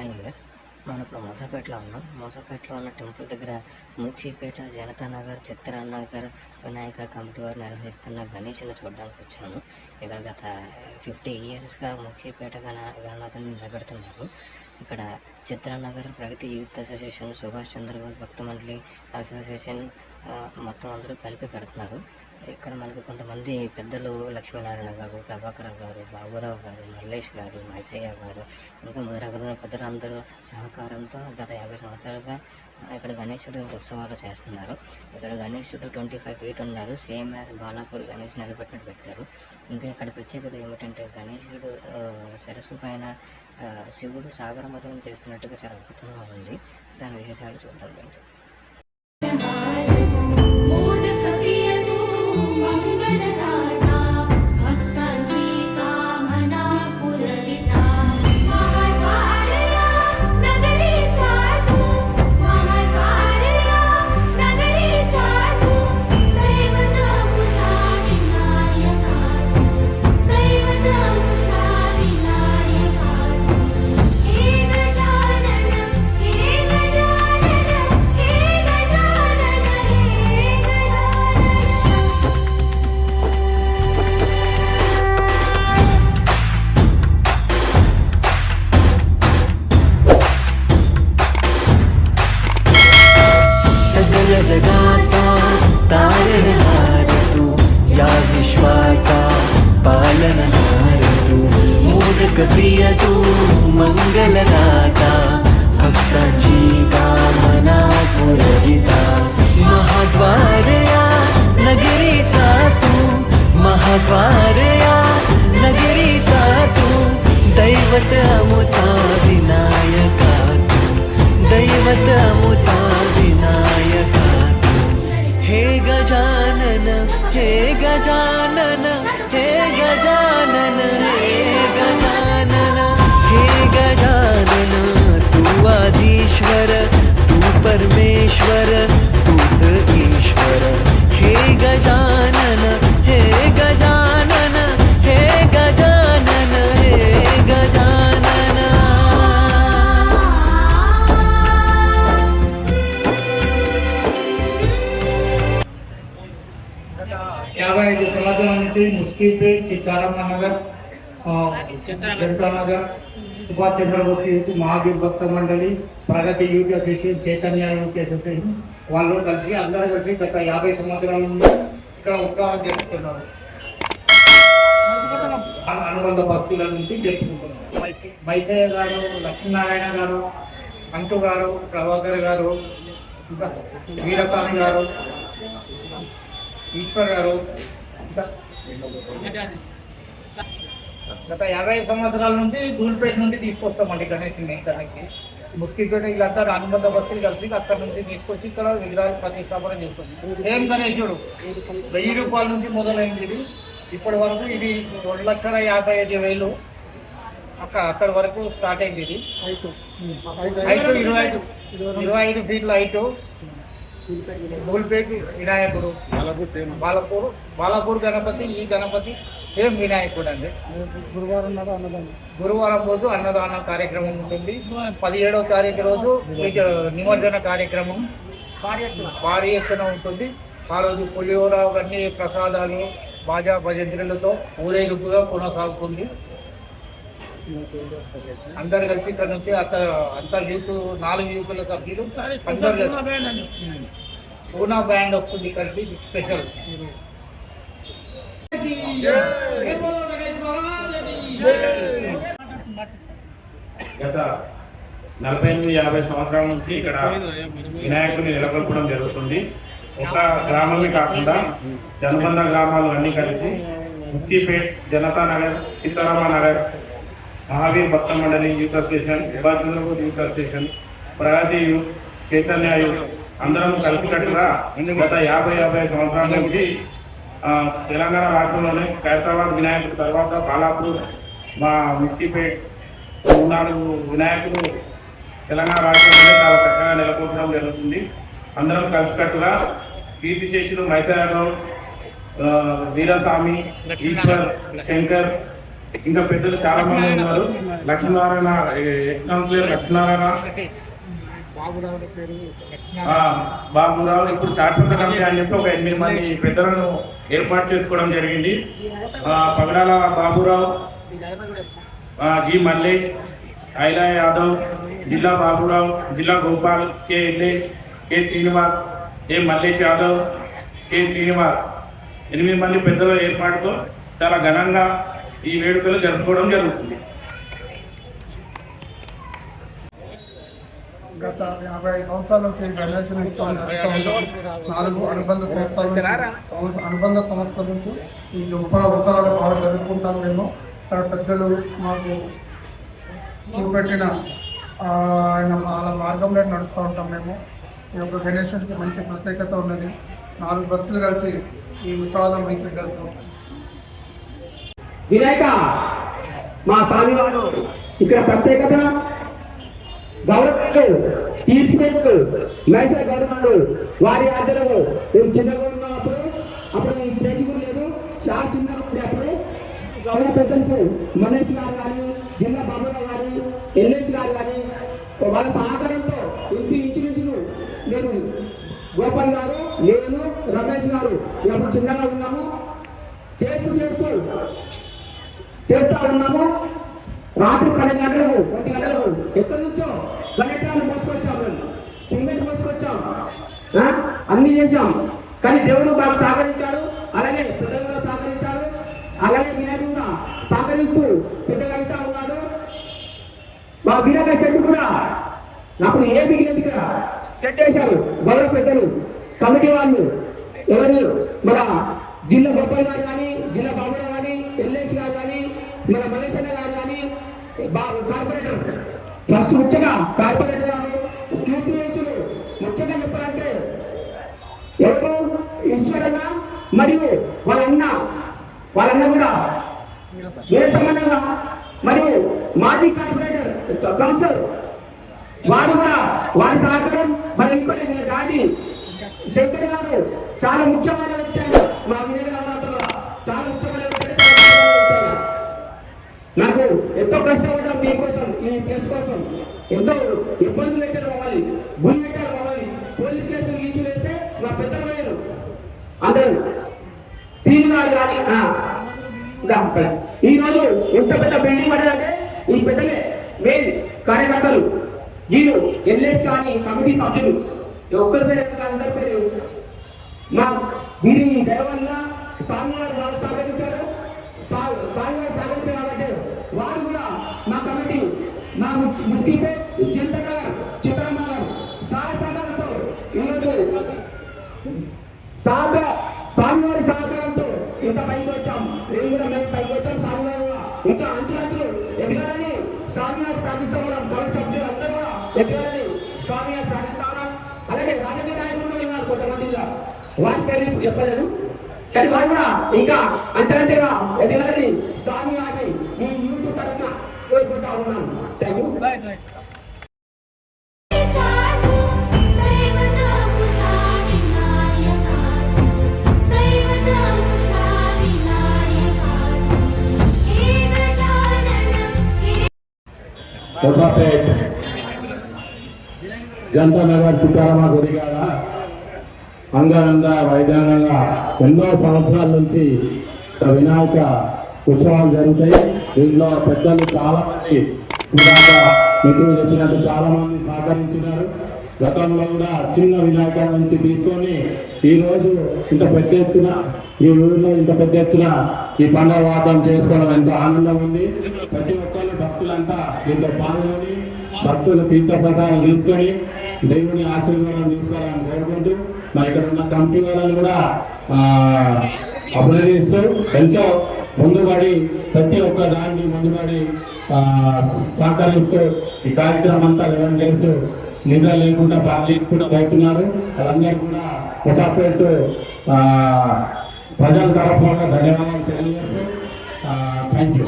Hi viewers, మనం ఇప్పుడు మూసాపేటలో ఉన్నాం. మూసాపేటలో ఉన్న టెంపుల్ దగ్గర మూక్షిపేట, జనతా నగర్, చిత్రానగర్ వినాయక కమిటీ వారు నిర్వహిస్తున్న గణేష్ని చూడడానికి వచ్చాము. ఇక్కడ గత 50 yearsగా మూక్షిపేట గణనాథుని నిలబెడుతున్నారు. ఇక్కడ చిత్రానగర్ ప్రగతి యూత్ అసోసియేషన్, సుభాష్ చంద్రబోస్ భక్త మండలి అసోసియేషన్ మొత్తం అందరూ కలిపి పెడుతున్నారు. ఇక్కడ మనకు కొంతమంది పెద్దలు లక్ష్మీనారాయణ గారు, ప్రభాకర్ గారు, బాబురావు గారు, మల్లేష్ గారు, మైసయ్య గారు, ఇంకా మొదలగున పెద్దలు అందరూ సహకారంతో గత 50 సంవత్సరాలుగా ఇక్కడ గణేశుడు ఉత్సవాలు చేస్తున్నారు. ఇక్కడ గణేశుడు 25 feet ఉన్నారు. సేమ్ యాజ్ బాలాపూర్ గణేష్ నిలబెట్టినట్టు పెట్టారు. ఇంకా ఇక్కడ ప్రత్యేకత ఏమిటంటే గణేశుడు సరస్సు పైన శివుడు సాగర మతం చేస్తున్నట్టుగా చాలా అద్భుతంగా ఉంది. దాని విశేషాలు చూద్దాం. जगाचा तारणहार तू, या विश्वाचा पालनहार तू, मोदक प्रिय तू, मंगलदाता, भक्तांची कामना पुरविता, महाद्वार या नगरीचा तू, महाद्वार या नगरीचा तू, दैवत अमुचा विनायका तू, दैवत अमुचा विनायका. हे गजानन, हे गजानन, हे गजानन, हे गजानन, हे गजानन, तू आदिश्वर, तू परमेश्वर, तूच ईश्वर. हे गजानन, हे गजानन, हे गजानन, हे गजानन. 55 సంవత్సరాల నుంచి Muskipet, Chittaramanagar, Janatanagar, Subhash Chandrabose youth, Mahavir Bhakta Mandali, Pragati youth association, Chaitanya youth association వాళ్ళు కలిసి అందరూ కలిసి గత 50 సంవత్సరాల నుండి ఇక్కడ ఉత్సవాలు జరుపుతున్నారు. అనుబంధ భక్తుల నుంచి జరుపుకుంటున్నారు. మైసయ్య గారు, లక్ష్మీనారాయణ గారు, అంటు గారు, ప్రభాకర్ గారు, ఇంకా వీరస్వామి గారు, ఈశ్వర్ గారు, గత 50 సంవత్సరాల నుంచి ధూల్పేట నుండి తీసుకొస్తామండి గణేష్ని ఇక్కడికి. ముస్కిపేట వీళ్ళంతా అనుబంధ బస్సులు కలిసి అక్కడ నుంచి తీసుకొచ్చి ఇక్కడ విగ్రహాలు ప్రతిష్టాపన చేస్తుంది. సేమ్ గణేశుడు 1000 రూపాయల నుంచి మొదలైంది. ఇది ఇప్పటి వరకు ఇది 2,55,000 అక్కడి వరకు స్టార్ట్ అయింది. ఇది హైట్ 25 feet హైటు. ధూల్పేట్ వినాయకుడు, బాలాపూర్ గణపతి, ఈ గణపతి సేమ్ వినాయకుడు అండి. గురువారం రోజు అన్నదాన కార్యక్రమం ఉంటుంది. 17వ తారీఖు రోజు నిమజ్జన కార్యక్రమం భారీ ఎత్తున ఉంటుంది. ఆ రోజు పులిహోర అన్ని ప్రసాదాలు బాజా భజంత్రులతో ఊరేగింపుగా కొనసాగుతుంది. అందరు కలిసి ఇక్కడ నుంచి అంతర్ యూత్ 4 యూతుల సభ్యులు అందరు కలిసి పూనా బ్యాండ్ వస్తుంది ఇక్కడికి స్పెషల్. గత 48-50 సంవత్సరాల నుంచి ఇక్కడ వినాయకుడిని నెలకొల్పడం జరుగుతుంది. ఒక గ్రామమే కాకుండా జనబంధ గ్రామాలు అన్నీ కలిసి ముస్కిపేట్, Janata Nagar, Sitaramanagar, Mahavir Bhakta Mandali youth association, Subhash Chandrabose youth association, Pragati youth, Chaitanya youth అందరం కలిసికట్టుగా గత 50 సంవత్సరాల నుంచి తెలంగాణ రాష్ట్రంలోనే ఖైరతాబాద్ వినాయకుడి తర్వాత బాలాపూర్, మా ముస్కిపేట్ 3-4 వినాయకులు తెలంగాణ రాష్ట్రంలోనే చాలా చక్కగా నెలకొల్పడం జరుగుతుంది. అందరం కలిసికట్టుగా కీర్తి చేసుడు మైసయ్య గౌడ్, వీరస్వామి, ఈశ్వర్, శంకర్, ఇంకా పెద్దలు చాలా మంది ఉన్నారు. లక్ష్మీనారాయణ ఎక్స్ కౌన్సిలర్ లక్ష్మీనారాయణ, బాబురావు, ఇప్పుడు శాశ్వత కమిటీ అని చెప్పి ఒక 8 మంది పెద్దలను ఏర్పాటు చేసుకోవడం జరిగింది. పగడాల బాబురావు, జి మల్లేష్, ఐలా యాదవ్, జిల్లా బాబురావు, జిల్లా గోపాల్, కె ఎల్లేష్, కె శ్రీనివాస్, ఏ మల్లేష్ యాదవ్, కె శ్రీనివాస్ 8 మంది పెద్దల ఏర్పాటుతో చాలా ఘనంగా ఈ వేడుకలు జరుపుకోవడం జరుగుతుంది. గత 50 సంవత్సరాల నుంచి గణేశుని 4 అనుబంధ సంస్థల నుంచి ఈ జంపల ఉత్సవాలు బాగా జరుపుకుంటాం. మేము ఇక్కడ పెద్దలు మాకు చూపెట్టిన ఆయన వాళ్ళ మార్గంలో నడుస్తూ ఉంటాం. మేము ఈ యొక్క గణేశుడికి మంచి ప్రత్యేకత ఉన్నది. 4 బస్సులు కలిసి ఈ ఉత్సవాలను మంచిగా జరుపుకుంటాం. వినాయక మా స్వామివారు ఇక్కడ ప్రత్యేకత గౌరవాలు తీర్చినందుకు మహేశ్వర గౌరవాలు వారి ఆధ్వర్యంలో మేము చిన్నగా ఉన్నప్పుడు అప్పుడు మేము స్టేజ్ కూడా లేదు, చాలా చిన్నగా ఉండేప్పుడు గౌరవ పెద్దలకు మనీష్ గారు కానీ, జిల్లా బాబురావు గారు, ఎల్ఎస్ గారు కానీ వాళ్ళ సహకారంతో ఇంచుమించును నేను గోపాల్ గారు, నేను రమేష్ గారు అప్పుడు చిన్నగా ఉన్నాము. చేస్తా ఉన్నాము. రాత్రి 12 గంటలకు 1 గంటలకు ఎక్కడి నుంచో గణేశాలు మోసుకొచ్చాము, సిమెంట్ మోసుకొచ్చాం, అన్ని చేశాం. కానీ దేవుడు బాగా సహకరించాడు, అలాగే పెద్దలు కూడా సహకరించాడు, అలాగే వినాయకుడు కూడా సహకరిస్తూ పెద్దగా అవుతా ఉన్నాడు. మా వినాయక షెడ్ కూడా అప్పుడు ఏ మిగిలింది కదా షెడ్ వేశారు గౌరవ పెద్దలు కమిటీ వాళ్ళు. ఎవరు మన జిల్లా గోపాల్ గారు కానీ, జిల్లా బాబురావు కానీ, ఎల్ఎస్ గారు కానీ, మన మలేషన్న గారు కానీ, కార్పొరేటర్ ఫస్ట్ ముఖ్యంగా కార్పొరేటర్ గారు, కీర్తివేశులు ముఖ్యంగా చెప్పాలంటే ఎవరు ఈశ్వరన్న మరియు వాళ్ళన్న కూడా ఏ సంబంధంగా మరియు మాజీ కార్పొరేటర్ కౌన్సిలర్ వారు కూడా వారి సహకారం. మరి ఇంకోటి గాంధీ శంకర్ గారు చాలా ముఖ్యమైన వ్యక్తి, మా వినియోగదారులు చాలా ముఖ్యమైన వ్యక్తి. నాకు ఎంతో కష్టపడ్డాం మీకోసం, ఈ ప్లేస్ కోసం ఎంతో ఇబ్బందులు పెట్టారు కావాలి, గురి పెట్టారు కావాలి, పోలీస్ కేసులు ఈసులు వేస్తే మా పెద్దలు పోయారు అందరూ శ్రీనివారు కానీ. ఈ రోజు ఎంత పెద్ద బిల్డింగ్ పడదంటే ఈ పెద్దలే మెయిన్ కార్యకర్తలు, వీరు ఎల్ఎస్ కానీ కమిటీ సభ్యులు ఒక్కరి పేరు అందరి పేరు మా వీరి దయ వల్ల స్వామివారు వాళ్ళు సహకరించారు. స్వామివారు సహకరించారు కాబట్టి వారు కూడా మా కమిటీ, మా ముస్లింపే చింతకారు చిత్రమ్మ గారు సహకారంతో ఈరోజు స్వామివారి సహకారంతో ఇంత పైకి వచ్చాం. మేము కూడా మేము పైకి వచ్చాం. స్వామివారు ఇంకా అంచులంచులు ఎదగాలని స్వామివారు ప్రార్థిస్తున్నాం. గౌరవ సభ్యులు అందరూ కూడా ఎదగాలని స్వామివారు ప్రార్థిస్తున్నాం. అలాగే రాజకీయ నాయకులు ఉన్నారు కొంతమంది, వారి పేరు చెప్పలేదు కానీ వారు కూడా ఇంకా అంచెలంచెగా ఎదగాలని స్వామివారిని ఈ యూట్యూబ్ తరఫున కోరుకుంటా ఉన్నాను. Thank you. కొత్తపేట జంతనగర్ చిత్తారమ్మ గుడిగాడ అంగరంగ వైద్యంగా ఎన్నో సంవత్సరాల నుంచి వినాయక ఉత్సవాలు జరుగుతాయి. దీంట్లో పెద్దలు చాలా మంది మిత్రులు చెప్పినట్టు చాలా మంది సహకరించినారు. గతంలో కూడా చిన్న వినాయక నుంచి తీసుకొని ఈరోజు ఇంత పెద్ద ఎత్తున ఈ ఊరిలో ఇంత పెద్ద ఎత్తున ఈ పండుగ వాతం చేసుకోవడం ఎంతో ఆనందం ఉంది. ప్రతి ఒక్కరు భక్తులంతా దీంతో పాల్గొని భక్తుల తీర్థ ప్రసారం తీసుకొని దేవుని ఆశీర్వాదం తీసుకోవాలని కోరుకుంటూ మరి ఇక్కడ ఉన్న కమిటీ వాళ్ళని కూడా అభినందిస్తూ ఎంతో ముందుబడి ప్రతి ఒక్క దానికి ముందుబడి సహకరిస్తూ ఈ కార్యక్రమం అంతా 11 డేస్ నిద్ర లేకుండా పాల్గొనకుండా పోతున్నారు. వాళ్ళందరూ కూడా కొత్తపేట ప్రజల తరఫున ధన్యవాదాలు తెలియజేస్తూ థ్యాంక్ యూ.